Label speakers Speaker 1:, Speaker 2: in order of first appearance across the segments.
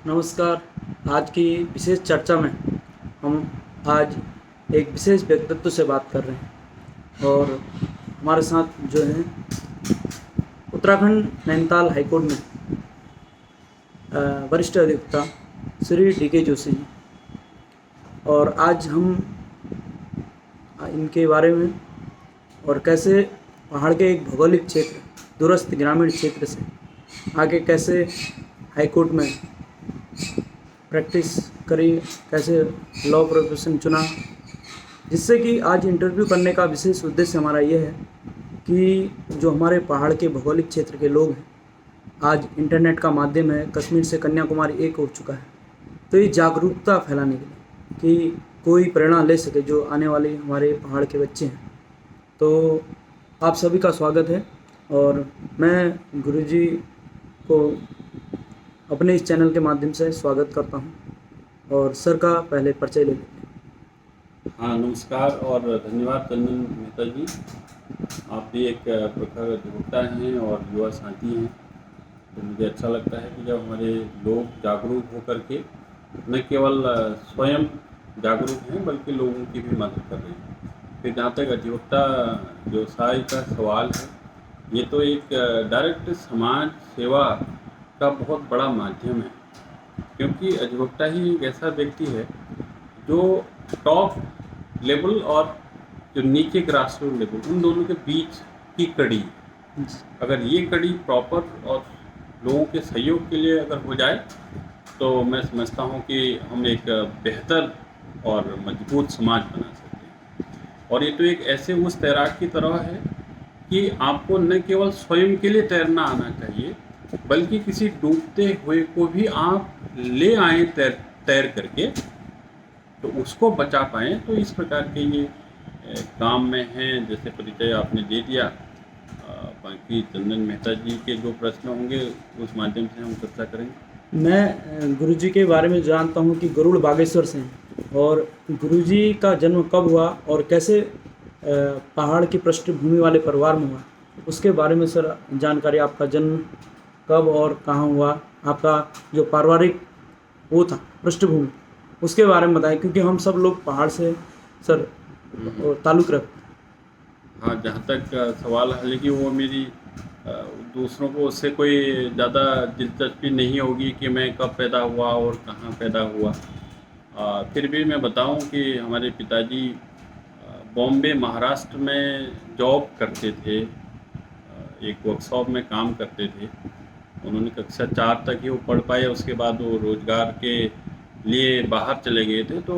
Speaker 1: नमस्कार। आज की विशेष चर्चा में हम आज एक विशेष व्यक्तित्व से बात कर रहे हैं और हमारे साथ जो हैं उत्तराखंड नैनीताल हाईकोर्ट में वरिष्ठ अधिवक्ता श्री डी.के. जोशी जी, और आज हम इनके बारे में और कैसे पहाड़ के एक भौगोलिक क्षेत्र, दूरस्थ ग्रामीण क्षेत्र से आगे कैसे हाईकोर्ट में प्रैक्टिस करी, कैसे लॉ प्रोफेशन चुना, जिससे कि आज इंटरव्यू करने का विशेष उद्देश्य हमारा ये है कि जो हमारे पहाड़ के भौगोलिक क्षेत्र के लोग हैं, आज इंटरनेट का माध्यम है, कश्मीर से कन्याकुमारी एक हो चुका है, तो ये जागरूकता फैलाने के लिए कि कोई प्रेरणा ले सके जो आने वाले हमारे पहाड़ के बच्चे हैं। तो आप सभी का स्वागत है और मैं गुरुजी को अपने इस चैनल के माध्यम से स्वागत करता हूं और सर का पहले परिचय ले लेते हैं।
Speaker 2: हाँ, नमस्कार और धन्यवाद चंदन मेहता जी। आप भी एक प्रखर अधिवक्ता हैं और युवा साथी हैं, तो मुझे अच्छा लगता है कि जब हमारे लोग जागरूक होकर के न केवल स्वयं जागरूक हैं बल्कि लोगों की भी मदद कर रहे हैं। फिर जहाँ तक अधिवक्ता व्यवसाय का सवाल है, ये तो एक डायरेक्ट समाज सेवा का बहुत बड़ा माध्यम है, क्योंकि अधिवक्ता ही एक ऐसा व्यक्ति है जो टॉप लेवल और जो नीचे ग्रास रूट लेवल, उन दोनों के बीच की कड़ी, अगर ये कड़ी प्रॉपर और लोगों के सहयोग के लिए अगर हो जाए तो मैं समझता हूँ कि हम एक बेहतर और मजबूत समाज बना सकते हैं। और ये तो एक ऐसे उस तैराक की तरह है कि आपको न केवल स्वयं के लिए तैरना आना चाहिए बल्कि किसी डूबते हुए को भी आप ले आए तैर करके, तो उसको बचा पाएँ। तो इस प्रकार के ये काम में हैं, जैसे परिचय आपने दे दिया। बाकी चंदन मेहता जी के जो प्रश्न होंगे उस माध्यम से हम चर्चा करेंगे।
Speaker 1: मैं गुरुजी के बारे में जानता हूं कि गरुड़ बागेश्वर से हैं, और गुरुजी का जन्म कब हुआ और कैसे पहाड़ की पृष्ठभूमि वाले परिवार में हुआ, उसके बारे में सर जानकारी। आपका जन्म कब और कहाँ हुआ, आपका जो पारिवारिक वो था पृष्ठभूमि, उसके बारे में बताएं, क्योंकि हम सब लोग पहाड़ से सर ताल्लुक़ रखते हैं।
Speaker 2: हाँ, जहाँ तक सवाल है, लेकिन वो मेरी दूसरों को उससे कोई ज़्यादा दिलचस्पी नहीं होगी कि मैं कब पैदा हुआ और कहाँ पैदा हुआ। फिर भी मैं बताऊं कि हमारे पिताजी बॉम्बे महाराष्ट्र में जॉब करते थे, एक वर्कशॉप में काम करते थे। उन्होंने कक्षा 4 तक ही वो पढ़ पाए, उसके बाद वो रोज़गार के लिए बाहर चले गए थे। तो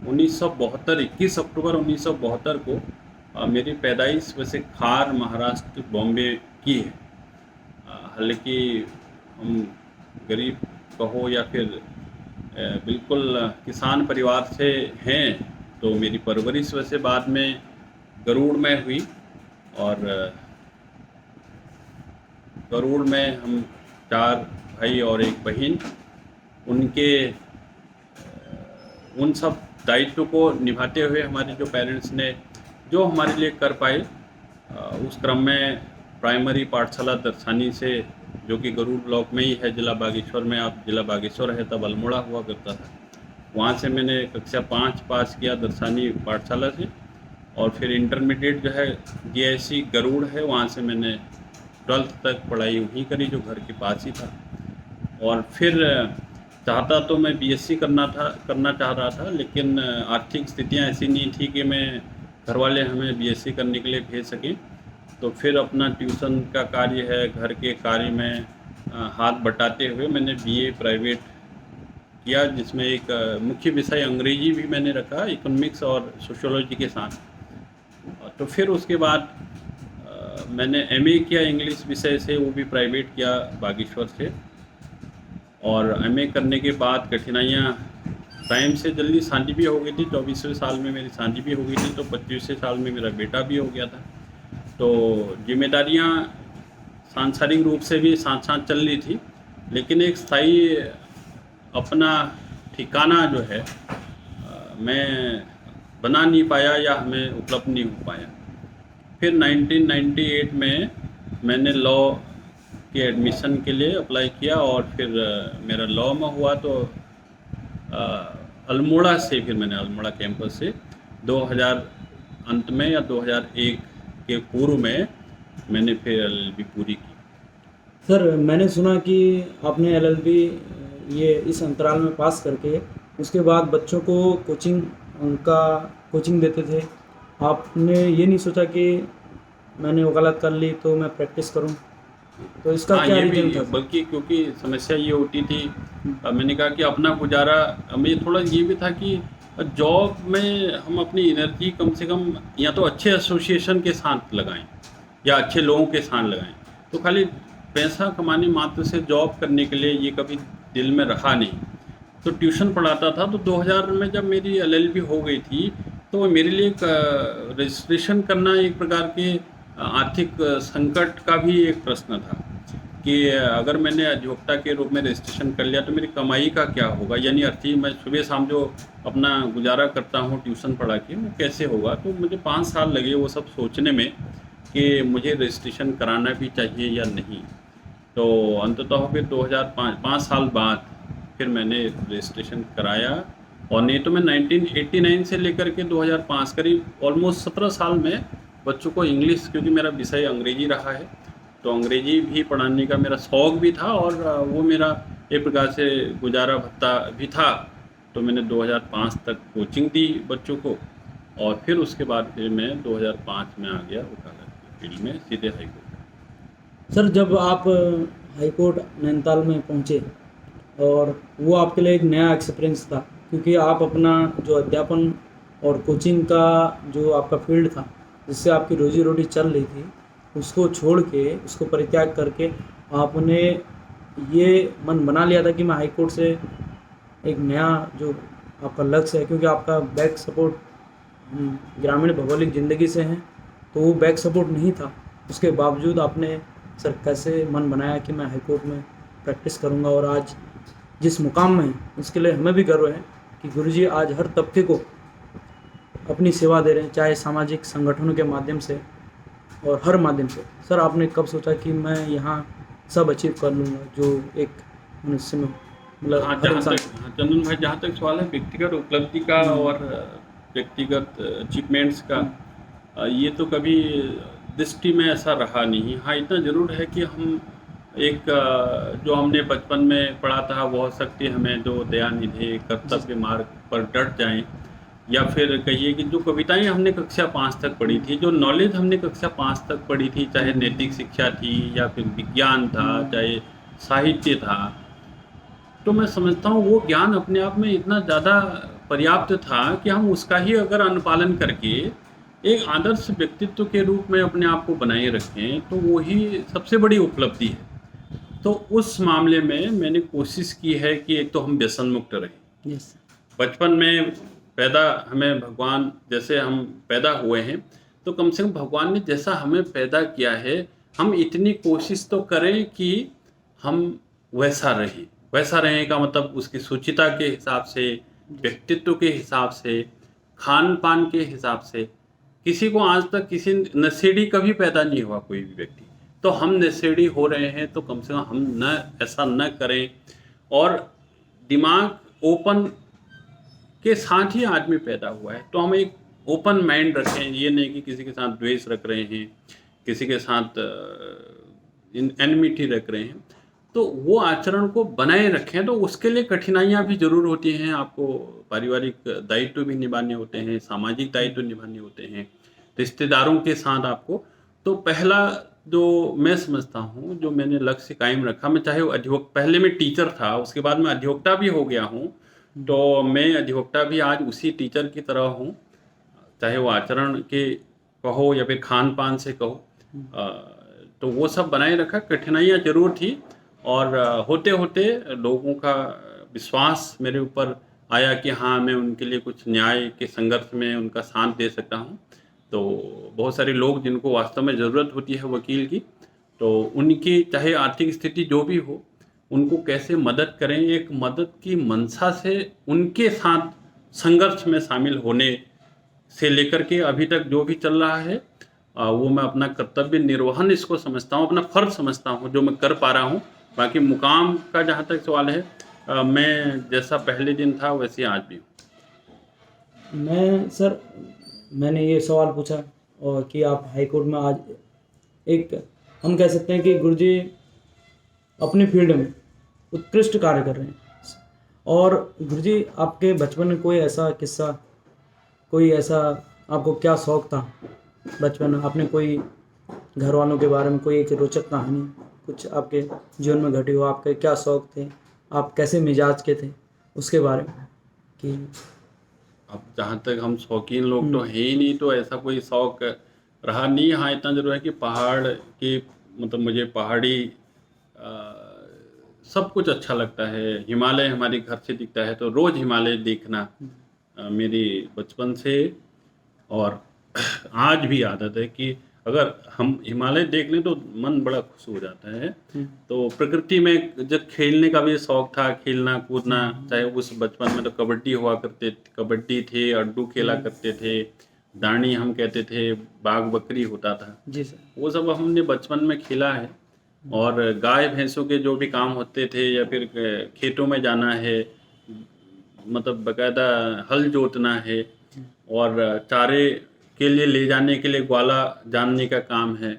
Speaker 2: 1972 21 अक्टूबर 1972 को मेरी पैदाइश वैसे खार महाराष्ट्र बॉम्बे की है। हालांकि हम गरीब कहो या फिर बिल्कुल किसान परिवार से हैं, तो मेरी परवरिश वैसे बाद में गरुड़ में हुई, और गरुड़ में हम 4 भाई और 1 बहन, उनके उन सब दायित्व को निभाते हुए हमारे जो पेरेंट्स ने जो हमारे लिए कर पाए, उस क्रम में प्राइमरी पाठशाला दर्शानी से, जो कि गरुड़ ब्लॉक में ही है, जिला बागेश्वर में। आप जिला बागेश्वर है तब अल्मोड़ा हुआ करता था, वहाँ से मैंने कक्षा 5 पास किया दर्शानी पाठशाला से। और फिर इंटरमीडिएट जो है जीआईसी गरुड़ है, वहाँ से मैंने 12th तक पढ़ाई वहीं करी, जो घर के पास ही था। और फिर चाहता तो मैं बीएससी करना चाह रहा था, लेकिन आर्थिक स्थितियाँ ऐसी नहीं थी कि मैं घर वाले हमें बीएससी करने के लिए भेज सकें। तो फिर अपना ट्यूशन का कार्य है, घर के कार्य में हाथ बटाते हुए मैंने बीए प्राइवेट किया, जिसमें एक मुख्य विषय अंग्रेजी भी मैंने रखा, इकोनॉमिक्स और सोशियोलॉजी के साथ। तो फिर उसके बाद मैंने एमए किया इंग्लिश विषय से, वो भी प्राइवेट किया बागेश्वर से। और एमए करने के बाद कठिनाइयाँ, टाइम से जल्दी शादी भी हो गई थी, 24वें साल में मेरी शादी भी हो गई थी, तो 25वें साल में मेरा बेटा भी हो गया था। तो जिम्मेदारियां सांसारिक रूप से भी साथ साथ चल रही थी, लेकिन एक स्थायी अपना ठिकाना जो है मैं बना नहीं पाया या हमें उपलब्ध नहीं हो पाया। फिर 1998 में मैंने लॉ उसके एडमिशन के लिए अप्लाई किया और फिर मेरा लॉ में हुआ तो अल्मोड़ा से फिर मैंने अल्मोड़ा कैंपस से 2000 अंत में या 2001 के पूर्व में मैंने फिर एलएलबी पूरी की।
Speaker 1: सर मैंने सुना कि आपने एलएलबी ये इस अंतराल में पास करके उसके बाद बच्चों को कोचिंग देते थे। आपने ये नहीं सोचा कि मैंने वकालत कर ली तो मैं प्रैक्टिस करूं, तो इसका
Speaker 2: हाँ,
Speaker 1: क्या
Speaker 2: ये भी
Speaker 1: रीज़न था सर?
Speaker 2: बल्कि क्योंकि समस्या ये होती थी, मैंने कहा कि अपना गुजारा, मुझे थोड़ा ये भी था कि जॉब में हम अपनी एनर्जी कम से कम या तो अच्छे एसोसिएशन के साथ लगाएं या अच्छे लोगों के साथ लगाएं। तो खाली पैसा कमाने मात्र से जॉब करने के लिए ये कभी दिल में रखा नहीं। तो ट्यूशन पढ़ाता था, तो 2000 में जब मेरी एलएलबी हो गई थी तो मेरे लिए एक रजिस्ट्रेशन करना एक प्रकार के आर्थिक संकट का भी एक प्रश्न था कि अगर मैंने अधिवक्ता के रूप में रजिस्ट्रेशन कर लिया तो मेरी कमाई का क्या होगा, यानी अर्थी मैं सुबह शाम जो अपना गुजारा करता हूँ ट्यूशन पढ़ा के, वो कैसे होगा। तो मुझे 5 साल लगे वो सब सोचने में कि मुझे रजिस्ट्रेशन कराना भी चाहिए या नहीं। तो अंततः फिर 5 साल बाद फिर मैंने रजिस्ट्रेशन कराया। और नहीं तो मैं 1989 से लेकर के 2005 करीब ऑलमोस्ट 17 साल में बच्चों को इंग्लिश, क्योंकि मेरा विषय अंग्रेजी रहा है, तो अंग्रेजी भी पढ़ाने का मेरा शौक़ भी था और वो मेरा एक प्रकार से गुजारा भत्ता भी था। तो मैंने 2005 तक कोचिंग दी बच्चों को और फिर उसके बाद फिर मैं 2005 में आ गया वकालत की फील्ड में, सीधे हाई कोर्ट।
Speaker 1: सर जब आप हाई कोर्ट नैनीताल में पहुँचे और वो आपके लिए एक नया एक्सपीरियंस था, क्योंकि आप अपना जो अध्यापन और कोचिंग का जो आपका फील्ड था जिससे आपकी रोजी रोटी चल रही थी, उसको छोड़ के, उसको परित्याग करके आपने ये मन बना लिया था कि मैं हाई कोर्ट से एक नया जो आपका लक्ष्य है, क्योंकि आपका बैक सपोर्ट ग्रामीण भौगोलिक ज़िंदगी से हैं, तो वो बैक सपोर्ट नहीं था। उसके बावजूद आपने सर कैसे मन बनाया कि मैं हाई कोर्ट में प्रैक्टिस करूंगा और आज जिस मुकाम में हैं उसके लिए हमें भी गर्व है कि गुरुजी आज हर तबके को अपनी सेवा दे रहे हैं, चाहे सामाजिक संगठनों के माध्यम से और हर माध्यम से। सर आपने कब सोचा कि मैं यहाँ सब अचीव कर लूँगा जो एक मनुष्य में मतलब
Speaker 2: हाँ,
Speaker 1: हर
Speaker 2: जहाँ
Speaker 1: इंसान।
Speaker 2: तक हाँ, चंदन भाई, जहाँ तक सवाल है व्यक्तिगत उपलब्धि का और व्यक्तिगत अचीवमेंट्स का, ये तो कभी दृष्टि में ऐसा रहा नहीं। हाँ, इतना ज़रूर है कि हम एक जो हमने बचपन में पढ़ा था, वह शक्ति हमें जो दयानिधि कर्तव्य मार्ग पर डट जाएं, या फिर कहिए कि जो कविताएं हमने कक्षा 5 तक पढ़ी थी, जो नॉलेज हमने कक्षा 5 तक पढ़ी थी, चाहे नैतिक शिक्षा थी या फिर विज्ञान था, चाहे साहित्य था, तो मैं समझता हूँ वो ज्ञान अपने आप में इतना ज़्यादा पर्याप्त था कि हम उसका ही अगर अनुपालन करके एक आदर्श व्यक्तित्व के रूप में अपने आप को बनाए रखें तो वो ही सबसे बड़ी उपलब्धि है। तो उस मामले में मैंने कोशिश की है कि एक तो हम व्यसन मुक्त रहें।
Speaker 1: यस।
Speaker 2: बचपन में पैदा हमें भगवान, जैसे हम पैदा हुए हैं तो कम से कम भगवान ने जैसा हमें पैदा किया है, हम इतनी कोशिश तो करें कि हम वैसा रहें। वैसा रहने का मतलब उसकी सुचिता के हिसाब से, व्यक्तित्व के हिसाब से, खान पान के हिसाब से। किसी को आज तक किसी नशेड़ी कभी पैदा नहीं हुआ कोई भी व्यक्ति, तो हम नशेड़ी हो रहे हैं तो कम से कम हम न ऐसा न करें। और दिमाग ओपन के साथ ही आदमी पैदा हुआ है, तो हम एक ओपन माइंड रखें। ये नहीं कि किसी के साथ द्वेष रख रहे हैं, किसी के साथ एनमिटी रख रहे हैं, तो वो आचरण को बनाए रखें। तो उसके लिए कठिनाइयाँ भी ज़रूर होती हैं, आपको पारिवारिक दायित्व भी निभाने होते हैं, सामाजिक दायित्व निभाने होते हैं, रिश्तेदारों के साथ आपको। तो पहला जो मैं समझता हूँ, जो मैंने लक्ष्य कायम रखा, मैं चाहे पहले मैं टीचर था, उसके बाद मैं अधिवक्ता भी हो गया हूँ, तो मैं अधिवक्ता भी आज उसी टीचर की तरह हूँ, चाहे वो आचरण के कहो या फिर खान पान से कहो। तो वो सब बनाए रखा। कठिनाइयाँ ज़रूर थी और होते होते लोगों का विश्वास मेरे ऊपर आया कि हाँ, मैं उनके लिए कुछ न्याय के संघर्ष में उनका साथ दे सकता हूँ। तो बहुत सारे लोग जिनको वास्तव में ज़रूरत होती है वकील की, तो उनकी चाहे आर्थिक स्थिति जो भी हो, उनको कैसे मदद करें, एक मदद की मंशा से उनके साथ संघर्ष में शामिल होने से लेकर के अभी तक जो भी चल रहा है, वो मैं अपना कर्तव्य निर्वहन इसको समझता हूँ, अपना फ़र्ज़ समझता हूँ जो मैं कर पा रहा हूँ। बाकी मुकाम का जहाँ तक सवाल है, मैं जैसा पहले दिन था वैसे आज भी हूँ।
Speaker 1: मैं सर मैंने ये सवाल पूछा और कि आप हाई कोर्ट में आज एक हम कह सकते हैं कि गुरुजी अपने फील्ड में उत्कृष्ट कार्य कर रहे हैं। और गुरुजी आपके बचपन में कोई ऐसा किस्सा, कोई ऐसा आपको क्या शौक़ था बचपन में? आपने कोई घर वालों के बारे में कोई एक रोचक कहानी कुछ आपके जीवन में घटी हो? आपके क्या शौक़ थे? आप कैसे मिजाज के थे? उसके बारे में कि
Speaker 2: अब जहाँ तक हम शौकीन लोग तो हैं ही नहीं, तो ऐसा कोई शौक़ रहा नहीं। हाँ, इतना ज़रूर है कि पहाड़ की मतलब मुझे पहाड़ी सब कुछ अच्छा लगता है। हिमालय हमारे घर से दिखता है तो रोज़ हिमालय देखना मेरी बचपन से और आज भी आदत है कि अगर हम हिमालय देख लें तो मन बड़ा खुश हो जाता है। तो प्रकृति में जब खेलने का भी शौक था, खेलना कूदना, चाहे उस बचपन में तो कबड्डी हुआ करते, कबड्डी थे, अड्डू खेला करते थे, डांडी हम कहते थे, बाग बकरी होता था,
Speaker 1: जी सर।
Speaker 2: वो सब हमने बचपन में खेला है। और गाय भैंसों के जो भी काम होते थे या फिर खेतों में जाना है, मतलब बकायदा हल जोतना है और चारे के लिए ले जाने के लिए ग्वाला जानने का काम है।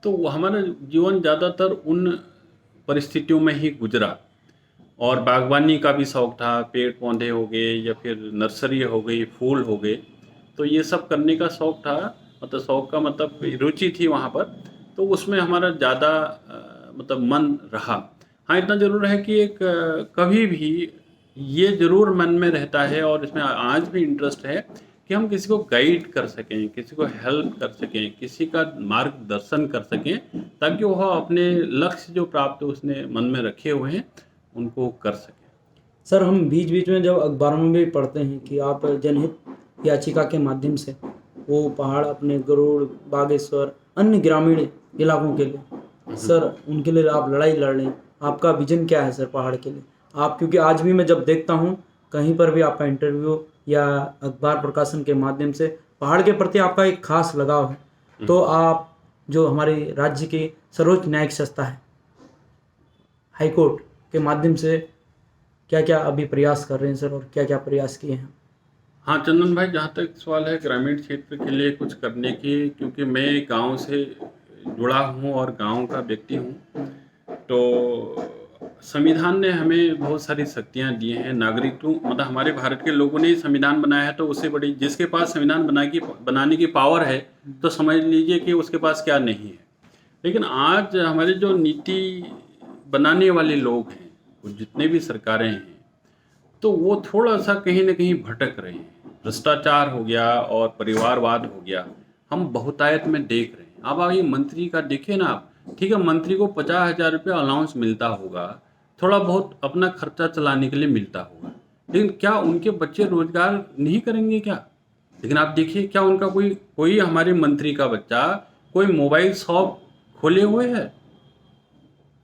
Speaker 2: तो वो हमारा जीवन ज़्यादातर उन परिस्थितियों में ही गुजरा। और बागवानी का भी शौक था, पेड़ पौधे हो गए या फिर नर्सरी हो गई, फूल हो गए, तो ये सब करने का शौक था। मतलब शौक का मतलब रुचि थी वहाँ पर, तो उसमें हमारा ज़्यादा मतलब मन रहा। हाँ, इतना ज़रूर है कि एक कभी भी ये ज़रूर मन में रहता है और इसमें आज भी इंटरेस्ट है कि हम किसी को गाइड कर सकें, किसी को हेल्प कर सकें, किसी का मार्गदर्शन कर सकें, ताकि वह अपने लक्ष्य जो प्राप्त उसने मन में रखे हुए हैं, उनको कर सकें।
Speaker 1: सर हम बीच-बीच में जब अखबारों में भी पढ़ते हैं कि आप जनहित याचिका के माध्यम से वो पहाड़ अपने गरुड़, बागेश्वर, अन्य ग्रामीण इलाकों के लिए सर उनके लिए आप लड़ाई लड़ रहे हैं। आपका विज़न क्या है सर पहाड़ के लिए? आप क्योंकि आज भी मैं जब देखता हूँ कहीं पर भी आपका इंटरव्यू या अखबार प्रकाशन के माध्यम से पहाड़ के प्रति आपका एक ख़ास लगाव है। तो आप जो हमारे राज्य की सर्वोच्च न्यायिक संस्था है, हाई कोर्ट के माध्यम से क्या-क्या अभी प्रयास कर रहे हैं सर और क्या-क्या प्रयास किए हैं?
Speaker 2: हाँ, चंदन भाई, जहाँ तक सवाल है ग्रामीण क्षेत्र के लिए कुछ करने की, क्योंकि मैं गाँव से जुड़ा हूँ और गाँव का व्यक्ति हूँ, तो संविधान ने हमें बहुत सारी शक्तियाँ दी हैं। नागरिकों मतलब हमारे भारत के लोगों ने ही संविधान बनाया है, तो उससे बड़ी जिसके पास संविधान बनाने की पावर है, तो समझ लीजिए कि उसके पास क्या नहीं है। लेकिन आज हमारे जो नीति बनाने वाले लोग हैं, वो जितने भी सरकारें हैं, तो वो थोड़ा-सा कहीं न कहीं भटक रहे हैं। भ्रष्टाचार हो गया और परिवारवाद हो गया, हम बहुतायत में देख रहे हैं। अब ये मंत्री का देखिए ना आप, ठीक है, मंत्री को 50,000 रुपये अलाउंस मिलता होगा, थोड़ा बहुत अपना खर्चा चलाने के लिए मिलता होगा, लेकिन क्या उनके बच्चे रोज़गार नहीं करेंगे क्या? लेकिन आप देखिए, क्या उनका कोई हमारे मंत्री का बच्चा कोई मोबाइल शॉप खोले हुए है?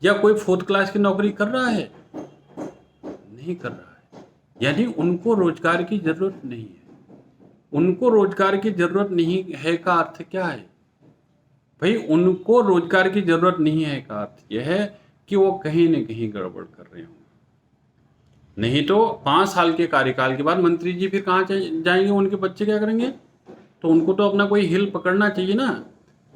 Speaker 2: या कोई 4th क्लास की नौकरी कर रहा है? नहीं कर रहा है। यानी उनको रोज़गार की ज़रूरत नहीं है। उनको रोज़गार की ज़रूरत नहीं है का अर्थ क्या है? भई उनको रोज़गार की ज़रूरत नहीं है का अर्थ ये है कि वो कहीं न कहीं गड़बड़ कर रहे होंगे। नहीं तो 5 साल के कार्यकाल के बाद मंत्री जी फिर कहाँ जाएँगे, उनके बच्चे क्या करेंगे? तो उनको तो अपना कोई हिल पकड़ना चाहिए ना,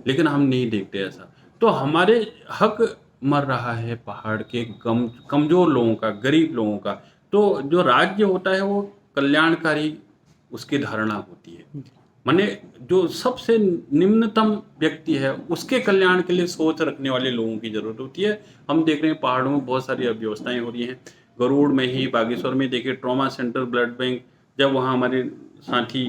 Speaker 2: लेकिन हम नहीं देखते ऐसा। तो हमारे हक मर रहा है पहाड़ के कमज़ोर लोगों का, गरीब लोगों का। तो जो राज्य होता है वो कल्याणकारी उसकी धारणा होती है। माने जो सबसे निम्नतम व्यक्ति है, उसके कल्याण के लिए सोच रखने वाले लोगों की ज़रूरत होती है। हम देख रहे हैं पहाड़ों में बहुत सारी अव्यवस्थाएँ हो रही हैं। गरुड़ में ही, बागेश्वर में देखिए ट्रॉमा सेंटर, ब्लड बैंक, जब वहाँ हमारे साथी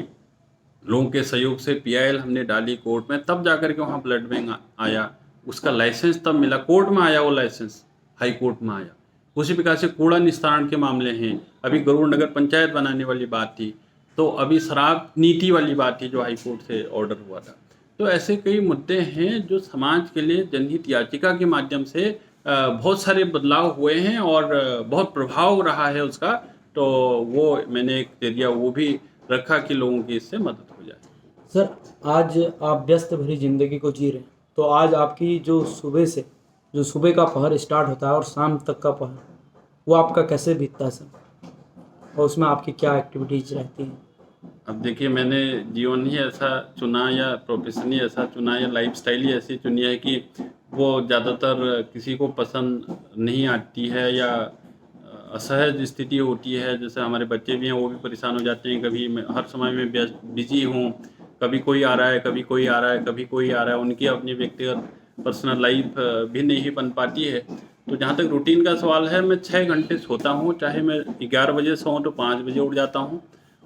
Speaker 2: लोगों के सहयोग से पीआईएल हमने डाली कोर्ट में, तब जाकर के वहाँ ब्लड बैंक आया। उसका लाइसेंस तब मिला, कोर्ट में आया वो लाइसेंस, हाई कोर्ट में आया। उसी प्रकार से कूड़ा निस्तारण के मामले हैं। अभी गरुड़ नगर पंचायत बनाने वाली बात थी, तो अभी शराब नीति वाली बात थी जो हाई कोर्ट से ऑर्डर हुआ था। तो ऐसे कई मुद्दे हैं जो समाज के लिए जनहित याचिका के माध्यम से बहुत सारे बदलाव हुए हैं और बहुत प्रभाव रहा है उसका। तो वो मैंने एक जरिया वो भी रखा कि लोगों की इससे मदद हो जाए।
Speaker 1: सर, आज आप व्यस्त भरी ज़िंदगी को जी रहे हैं, तो आज आपकी जो सुबह का पहर स्टार्ट होता है और शाम तक का पहर, वो आपका कैसे बीतता है सर? और उसमें आपकी क्या एक्टिविटीज़ रहती हैं?
Speaker 2: अब देखिए, मैंने जीवन ही ऐसा चुना या प्रोफ़ेशन ही ऐसा चुना या लाइफ़स्टाइल ही ऐसी चुनी है कि वो ज़्यादातर किसी को पसंद नहीं आती है या असहज स्थिति होती है। जैसे हमारे बच्चे भी हैं, वो भी परेशान हो जाते हैं, कभी मैं हर समय में व्यस्त बिज़ी हूँ, कभी कोई आ रहा है, कभी कोई आ रहा है, कभी कोई आ रहा है, उनकी अपनी व्यक्तिगत पर्सनल लाइफ़ भी नहीं बन पाती है। तो जहाँ तक रूटीन का सवाल है, मैं 6 घंटे सोता हूँ, चाहे मैं 11 बजे सोऊँ तो 5 बजे उठ जाता हूँ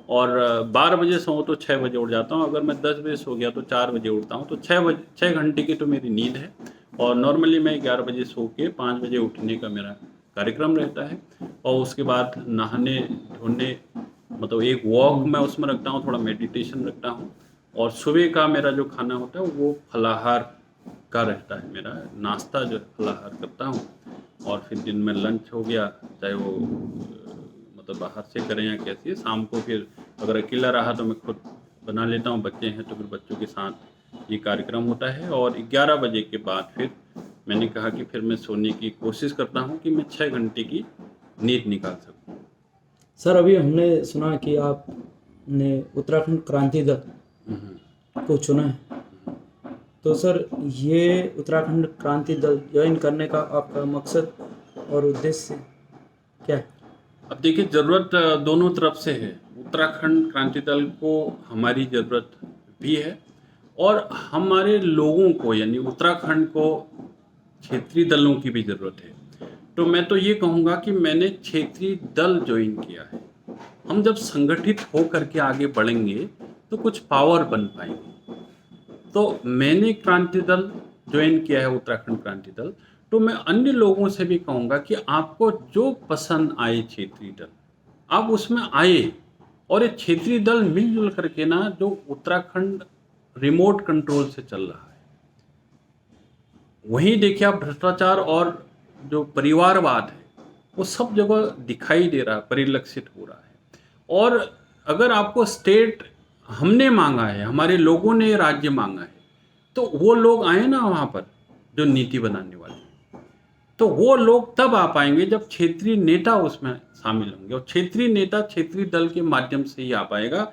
Speaker 2: और 12 बजे सोऊँ तो 6 बजे उठ जाता हूँ। अगर मैं 10 बजे सो गया तो 4 बजे उठता हूँ, तो 6 घंटे की तो मेरी नींद है और नॉर्मली मैं 11 बजे सो के 5 बजे उठने का मेरा कार्यक्रम रहता है और उसके बाद नहाने-धोने मतलब एक वॉक मैं उसमें रखता हूँ, थोड़ा मेडिटेशन रखता हूँ और सुबह का मेरा जो खाना होता है वो फलाहार का रहता है मेरा, नाश्ता जो है फलाहार करता हूँ और फिर दिन में लंच हो गया, चाहे वो मतलब बाहर से करें या कैसे। शाम को फिर अगर अकेला रहा तो मैं खुद बना लेता हूँ, बच्चे हैं तो फिर बच्चों के साथ ये कार्यक्रम होता है और 11 बजे के बाद फिर मैंने कहा कि फिर मैं सोने की कोशिश करता हूँ कि मैं 6 घंटे की नींद निकाल सकूँ।
Speaker 1: सर, अभी हमने सुना कि आपने उत्तराखंड क्रांति दल
Speaker 2: हुँ, हुँ।
Speaker 1: को चुना है। तो सर, ये उत्तराखंड क्रांति दल जॉइन करने का आपका मकसद और उद्देश्य क्या है?
Speaker 2: अब देखिए, ज़रूरत दोनों तरफ से है। उत्तराखंड क्रांति दल को हमारी ज़रूरत भी है और हमारे लोगों को यानी उत्तराखंड को क्षेत्रीय दलों की भी ज़रूरत है। तो मैं तो ये कहूँगा कि मैंने क्षेत्रीय दल जॉइन किया है। हम जब संगठित हो करके आगे बढ़ेंगे तो कुछ पावर बन पाएँगे। तो मैंने क्रांति दल जॉइन किया है, उत्तराखंड क्रांति दल। तो मैं अन्य लोगों से भी कहूँगा कि आपको जो पसंद आए क्षेत्रीय दल, आप उसमें आए और ये क्षेत्रीय दल मिल-जुल करके ना जो उत्तराखंड रिमोट कंट्रोल से चल रहा है, वहीं देखिए आप भ्रष्टाचार और जो परिवारवाद है, वो सब जगह दिखाई दे रहा है, परिलक्षित हो रहा है। और अगर आपको स्टेट हमने माँगा है, हमारे लोगों ने राज्य माँगा है, तो वो लोग आएँ ना वहाँ पर, जो नीति बनाने वाले। तो वो लोग तब आ पाएँगे जब क्षेत्रीय नेता उसमें शामिल होंगे और क्षेत्रीय नेता क्षेत्रीय दल के माध्यम से ही आ पाएगा।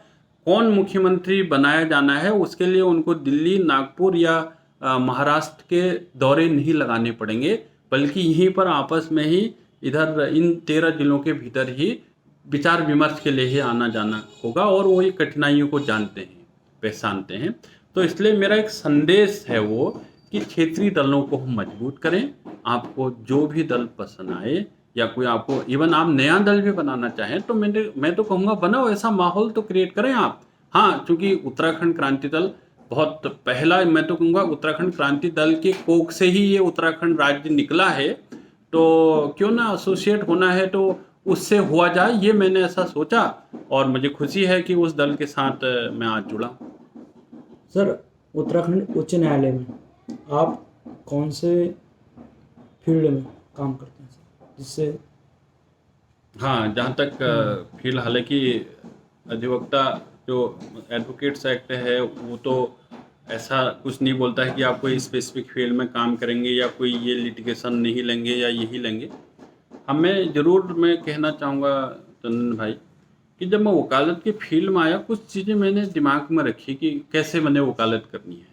Speaker 2: कौन मुख्यमंत्री बनाया जाना है उसके लिए उनको दिल्ली, नागपुर या महाराष्ट्र के दौरे नहीं लगाने पड़ेंगे, बल्कि यहीं पर आपस में ही इधर इन 13 जिलों के भीतर ही विचार-विमर्श के लिए ही आना-जाना होगा और वो ये कठिनाइयों को जानते हैं, पहचानते हैं। तो इसलिए मेरा एक संदेश है वो कि क्षेत्रीय दलों को हम मजबूत करें। आपको जो भी दल पसंद आए या कोई आपको इवन आप नया दल भी बनाना चाहें तो मैं तो कहूँगा बनाओ, ऐसा माहौल तो क्रिएट करें आप। हाँ, चूँकि उत्तराखंड क्रांति दल बहुत पहला, मैं तो कहूँगा उत्तराखंड क्रांति दल के कोख से ही ये उत्तराखंड राज्य निकला है, तो क्यों ना एसोसिएट होना है तो उससे हुआ जाए, ये मैंने ऐसा सोचा और मुझे खुशी है कि उस दल के साथ मैं आज जुड़ा हूँ।
Speaker 1: सर, उत्तराखंड उच्च न्यायालय में आप कौन से फील्ड में काम करते हैं सर? जिससे
Speaker 2: हाँ, जहाँ तक फ़िल हालाँकि अधिवक्ता जो एडवोकेट्स एक्ट है, वो तो ऐसा कुछ नहीं बोलता है कि आप कोई स्पेसिफ़िक फ़ील्ड में काम करेंगे या कोई ये लिटिगेशन नहीं लेंगे या यही लेंगे। हमें ज़रूर मैं कहना चाहूँगा चंदन भाई कि जब मैं वकालत की फ़ील्ड में आया, कुछ चीज़ें मैंने दिमाग में रखी कि कैसे मैंने वकालत करनी है।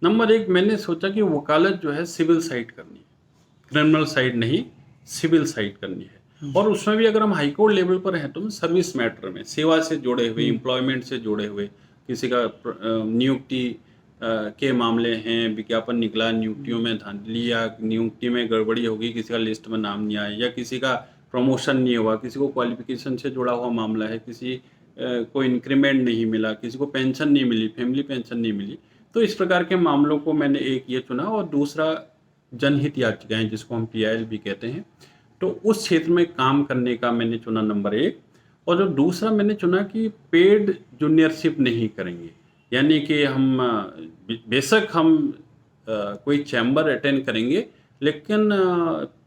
Speaker 2: नंबर 1 मैंने सोचा कि वकालत जो है सिविल साइड करनी है, क्रिमिनल साइड नहीं, सिविल साइड करनी है। और उसमें भी अगर हम हाई कोर्ट लेवल पर हैं तो सर्विस मैटर में, सेवा से जुड़े हुए, एम्प्लॉयमेंट से जुड़े हुए, किसी का नियुक्ति के मामले हैं, विज्ञापन निकला, नियुक्तियों में धांधली या नियुक्ति में गड़बड़ी होगी, किसी का लिस्ट में नाम नहीं आया या किसी का प्रमोशन नहीं हुआ, किसी को क्वालिफ़िकेशन से जुड़ा हुआ मामला है, किसी को इंक्रीमेंट नहीं मिला, किसी को पेंशन नहीं मिली, फैमिली पेंशन नहीं मिली। तो इस प्रकार के मामलों को मैंने एक ये चुना और दूसरा जनहित याचिकाएँ जिसको हम पीआईएल भी कहते हैं। तो उस क्षेत्र में काम करने का मैंने चुना नंबर 1 और जो दूसरा मैंने चुना कि पेड जूनियरशिप नहीं करेंगे। यानी कि हम बेशक हम कोई चैम्बर अटेंड करेंगे लेकिन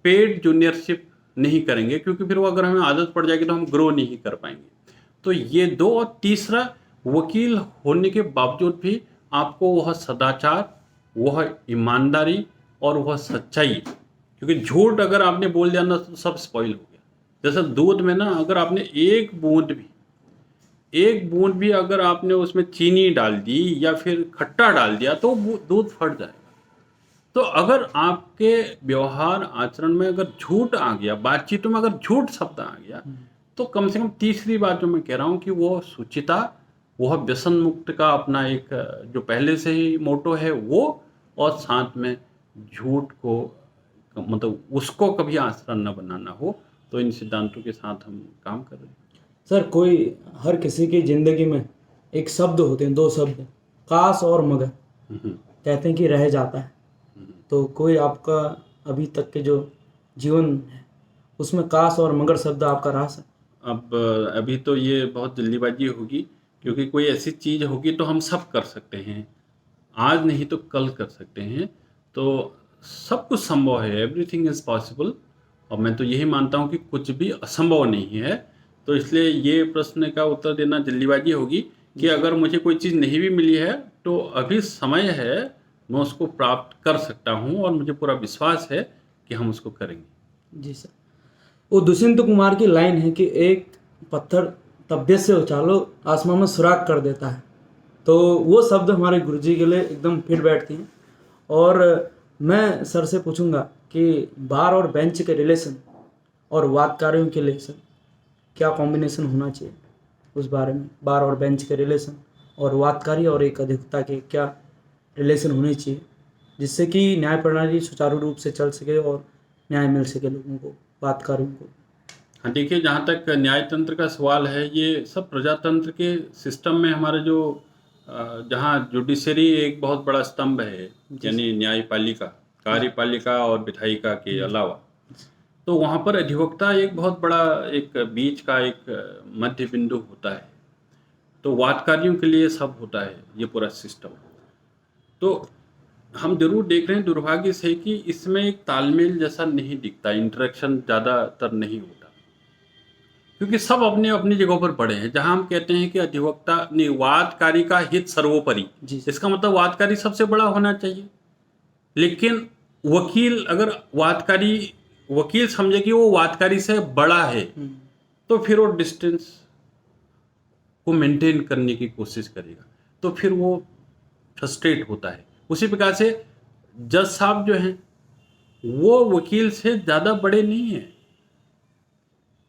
Speaker 2: पेड जूनियरशिप नहीं करेंगे क्योंकि फिर वो अगर हमें आदत पड़ जाएगी तो हम ग्रो नहीं कर पाएँगे। तो ये 2 और तीसरा वकील होने के बावजूद भी आपको वह सदाचार, वह ईमानदारी और वह सच्चाई, क्योंकि झूठ अगर आपने बोल दिया ना तो सब स्पॉइल हो गया। जैसे दूध में ना अगर आपने एक बूंद भी अगर आपने उसमें चीनी डाल दी या फिर खट्टा डाल दिया तो वो दूध फट जाएगा। तो अगर आपके व्यवहार आचरण में अगर झूठ आ गया, बातचीतों में अगर झूठ शब्द आ गया, तो कम से कम तीसरी बात जो मैं कह रहा हूँ कि वो शुचिता, वह व्यसन मुक्त का अपना एक जो पहले से ही मोटो है वो, और साथ में झूठ को मतलब उसको कभी आश्रय न बनाना हो, तो इन सिद्धांतों के साथ हम काम कर रहे हैं।
Speaker 1: सर कोई हर किसी की ज़िंदगी में एक शब्द होते हैं, दो शब्द, काश और मगर, कहते हैं कि रह जाता है। तो कोई आपका अभी तक के जो जीवन है उसमें काश और मगर शब्द आपका रहा सर?
Speaker 2: अब अभी तो ये बहुत जल्दीबाजी होगी, क्योंकि कोई ऐसी चीज़ होगी तो हम सब कर सकते हैं, आज नहीं तो कल कर सकते हैं। तो सब कुछ संभव है, एवरीथिंग इज़ पॉसिबल। और मैं तो यही मानता हूँ कि कुछ भी असंभव नहीं है। तो इसलिए ये प्रश्न का उत्तर देना जल्दीबाजी होगी कि अगर मुझे कोई चीज़ नहीं भी मिली है तो अभी समय है, मैं उसको प्राप्त कर सकता हूँ और मुझे पूरा विश्वास है कि हम उसको करेंगे।
Speaker 1: जी सर। वो दुष्यंत कुमार की लाइन है कि एक पत्थर तबियत से उछालो आसमान में सुराख कर देता है। तो वो शब्द हमारे गुरुजी के लिए एकदम फिट बैठती हैं। और मैं सर से पूछूंगा कि बार और बेंच के रिलेशन और वादकारियों के लिए सर क्या कॉम्बिनेशन होना चाहिए, उस बारे में, बार और बेंच के रिलेशन और वादकारी और एक अधिवक्ता के क्या रिलेशन होने चाहिए, जिससे कि न्याय प्रणाली सुचारू रूप से चल सके और न्याय मिल सके लोगों को, वादकारियों को।
Speaker 2: हाँ, देखिए, जहाँ तक न्यायतंत्र का सवाल है, ये सब प्रजातंत्र के सिस्टम में हमारे जो जहाँ जुडिशरी एक बहुत बड़ा स्तंभ है, यानी न्यायपालिका, कार्यपालिका और विधायिका के अलावा, तो वहाँ पर अधिवक्ता एक बहुत बड़ा एक बीच का एक मध्य बिंदु होता है। तो वादकारियों के लिए सब होता है ये पूरा सिस्टम। तो हम जरूर देख रहे हैं, दुर्भाग्य से, कि इसमें एक तालमेल जैसा नहीं दिखता, इंटरेक्शन ज़्यादातर नहीं होता, क्योंकि सब अपने अपनी जगहों पर पड़े हैं। जहां हम कहते हैं कि अधिवक्ता नहीं, वादकारी का हित सर्वोपरि, इसका मतलब वादकारी सबसे बड़ा होना चाहिए। लेकिन वकील अगर वकील समझे कि वो वादकारी से बड़ा है, तो फिर वो डिस्टेंस को मेंटेन करने की कोशिश करेगा, तो फिर वो फ्रस्ट्रेट होता है। उसी प्रकार से जज साहब जो हैं वो वकील से ज़्यादा बड़े नहीं हैं,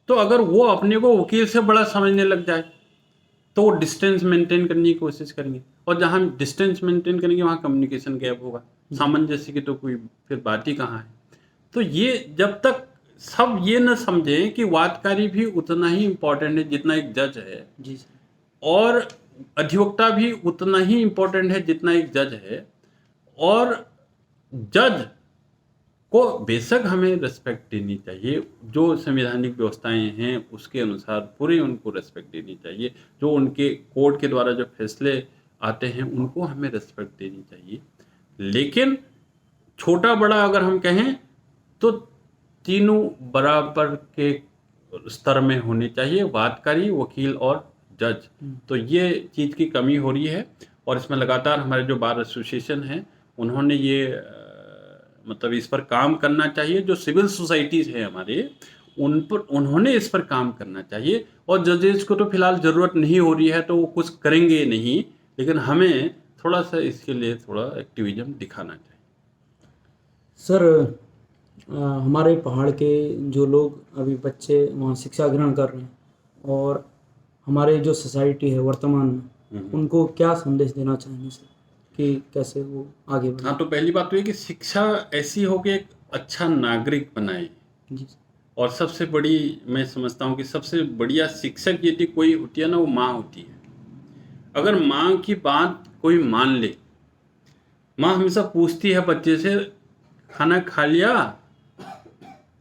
Speaker 2: तो अगर वो अपने को वकील से बड़ा समझने लग जाए तो वो डिस्टेंस मेंटेन करने की कोशिश करेंगे, और जहाँ हम डिस्टेंस मेंटेन करेंगे वहाँ कम्युनिकेशन गैप होगा, सामंजस्य की तो कोई फिर बात ही कहाँ है। तो ये जब तक सब ये न समझें कि वादकारी भी उतना ही इम्पोर्टेंट है जितना एक जज है,
Speaker 1: जी सर,
Speaker 2: और अधिवक्ता भी उतना ही इम्पोर्टेंट है जितना एक जज है, और जज को बेशक हमें रिस्पेक्ट देनी चाहिए, जो संवैधानिक व्यवस्थाएं हैं उसके अनुसार पूरी उनको रिस्पेक्ट देनी चाहिए, जो उनके कोर्ट के द्वारा जो फैसले आते हैं उनको हमें रिस्पेक्ट देनी चाहिए। लेकिन छोटा बड़ा अगर हम कहें तो तीनों बराबर के स्तर में होने चाहिए, वादकारी, वकील और जज। तो ये चीज़ की कमी हो रही है, और इसमें लगातार हमारे जो बार एसोसिएशन हैं उन्होंने ये मतलब इस पर काम करना चाहिए। जो सिविल सोसाइटीज़ हैं हमारे, उन पर उन्होंने इस पर काम करना चाहिए, और जजेस को तो फिलहाल ज़रूरत नहीं हो रही है तो वो कुछ करेंगे नहीं, लेकिन हमें थोड़ा सा इसके लिए थोड़ा एक्टिविज्म दिखाना चाहिए।
Speaker 1: सर हमारे पहाड़ के जो लोग अभी बच्चे वहाँ शिक्षा ग्रहण कर रहे हैं, और हमारे जो सोसाइटी है वर्तमान में, उनको क्या संदेश देना चाहेंगे सर कि कैसे वो आगे बढ़े?
Speaker 2: हाँ, तो पहली बात तो ये कि शिक्षा ऐसी हो कि एक अच्छा नागरिक बनाए,
Speaker 1: जी
Speaker 2: और सबसे बड़ी मैं समझता हूँ कि सबसे बढ़िया शिक्षक यदि कोई होती है ना, वो माँ होती है। अगर माँ की बात कोई मान ले, माँ हमेशा पूछती है बच्चे से, खाना खा लिया?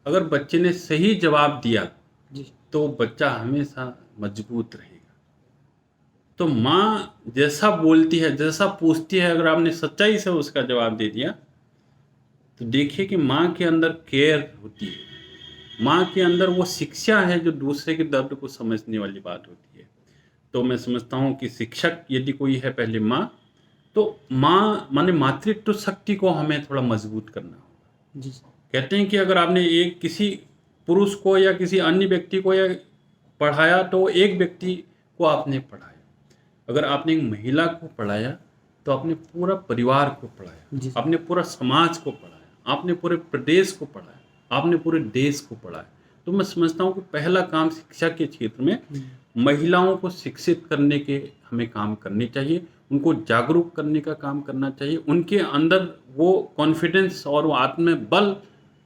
Speaker 2: अगर बच्चे ने सही जवाब दिया
Speaker 1: जी
Speaker 2: तो बच्चा हमेशा मजबूत रहेगा। तो माँ जैसा बोलती है, जैसा पूछती है, अगर आपने सच्चाई से उसका जवाब दे दिया तो देखिए कि माँ के अंदर केयर होती है, माँ के अंदर वो शिक्षा है जो दूसरे के दर्द को समझने वाली बात होती है। तो मैं समझता हूँ कि शिक्षक यदि कोई है पहले माँ, तो माँ माने मातृत्व शक्ति को हमें थोड़ा मजबूत करना होगा।
Speaker 1: जी
Speaker 2: कहते हैं कि अगर आपने एक किसी पुरुष को या किसी अन्य व्यक्ति को या पढ़ाया तो एक व्यक्ति को आपने पढ़ाया, अगर आपने एक महिला को पढ़ाया तो आपने पूरा परिवार को पढ़ाया,
Speaker 1: जी
Speaker 2: आपने पूरा समाज को पढ़ाया, आपने पूरे प्रदेश को पढ़ाया, आपने पूरे देश को पढ़ाया। तो मैं समझता हूँ कि पहला काम शिक्षा के क्षेत्र में महिलाओं को शिक्षित करने के हमें काम करने चाहिए, उनको जागरूक करने का काम करना चाहिए, उनके अंदर वो कॉन्फिडेंस और वो आत्मबल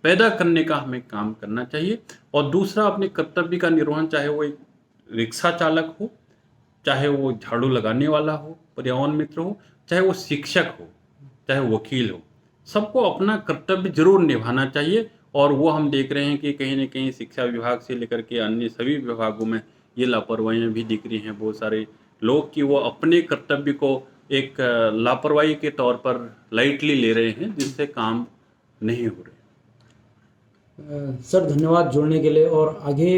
Speaker 2: पैदा करने का हमें काम करना चाहिए। और दूसरा अपने कर्तव्य का निर्वहन, चाहे वो एक रिक्शा चालक हो, चाहे वो झाड़ू लगाने वाला हो, पर्यावरण मित्र हो, चाहे वो शिक्षक हो, चाहे वकील हो, सबको अपना कर्तव्य जरूर निभाना चाहिए। और वो हम देख रहे हैं कि कहीं न कहीं शिक्षा विभाग से लेकर के अन्य सभी विभागों में ये लापरवाहियाँ भी दिख रही हैं बहुत सारे लोग, कि वो अपने कर्तव्य को एक लापरवाही के तौर पर लाइटली ले रहे हैं, जिससे काम नहीं हो रहे।
Speaker 1: सर धन्यवाद जुड़ने के लिए। और आगे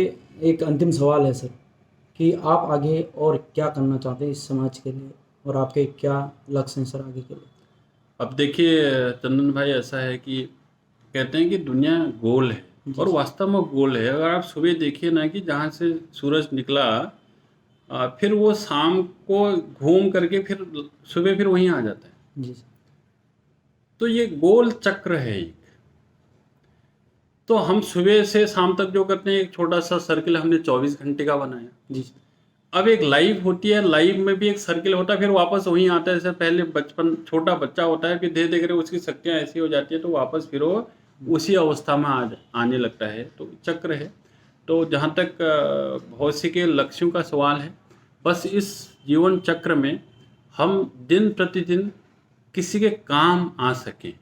Speaker 1: एक अंतिम सवाल है सर, कि आप आगे और क्या करना चाहते हैं इस समाज के लिए, और आपके क्या लक्ष्य हैं सर आगे के लिए?
Speaker 2: अब देखिए चंदन भाई, ऐसा है कि कहते हैं कि दुनिया गोल है,
Speaker 1: जी।
Speaker 2: और वास्तव में गोल है। अगर आप सुबह देखिए ना कि जहाँ से सूरज निकला, फिर वो शाम को घूम करके फिर सुबह फिर वहीं आ जाता है।
Speaker 1: जी
Speaker 2: तो ये गोल चक्र है एक। तो हम सुबह से शाम तक जो करते हैं, एक छोटा सा सर्किल हमने 24 घंटे का बनाया।
Speaker 1: जी
Speaker 2: अब एक लाइफ होती है, लाइफ में भी एक सर्किल होता है, फिर वापस वहीं आता है। जैसे पहले बचपन छोटा बच्चा होता है, फिर धीरे धीरे उसकी शक्तियाँ ऐसी हो जाती है तो वापस फिर वो उसी अवस्था में आने लगता है। तो चक्र है। तो जहाँ तक भविष्य के लक्ष्यों का सवाल है, बस इस जीवन चक्र में हम दिन प्रतिदिन किसी के काम आ सकें।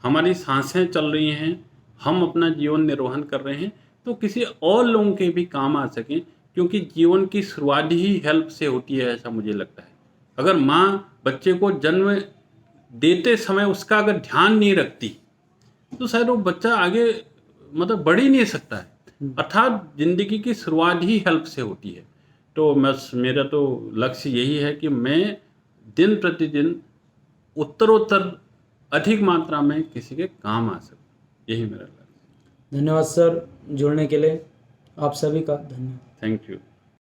Speaker 2: हमारी सांसें चल रही हैं, हम अपना जीवन निर्वहन कर रहे हैं, तो किसी और लोगों के भी काम आ सकें, क्योंकि जीवन की शुरुआत ही हेल्प से होती है, ऐसा मुझे लगता है। अगर माँ बच्चे को जन्म देते समय उसका अगर ध्यान नहीं रखती, तो शायद वो बच्चा आगे मतलब बढ़ ही नहीं सकता है। अर्थात जिंदगी की शुरुआत ही हेल्प से होती है। तो मेरा तो लक्ष्य यही है कि मैं दिन प्रतिदिन उत्तरोत्तर अधिक मात्रा में किसी के काम आ सकूं, यही मेरा लक्ष्य।
Speaker 1: धन्यवाद सर जुड़ने के लिए, आप सभी का धन्यवाद।
Speaker 2: Thank you.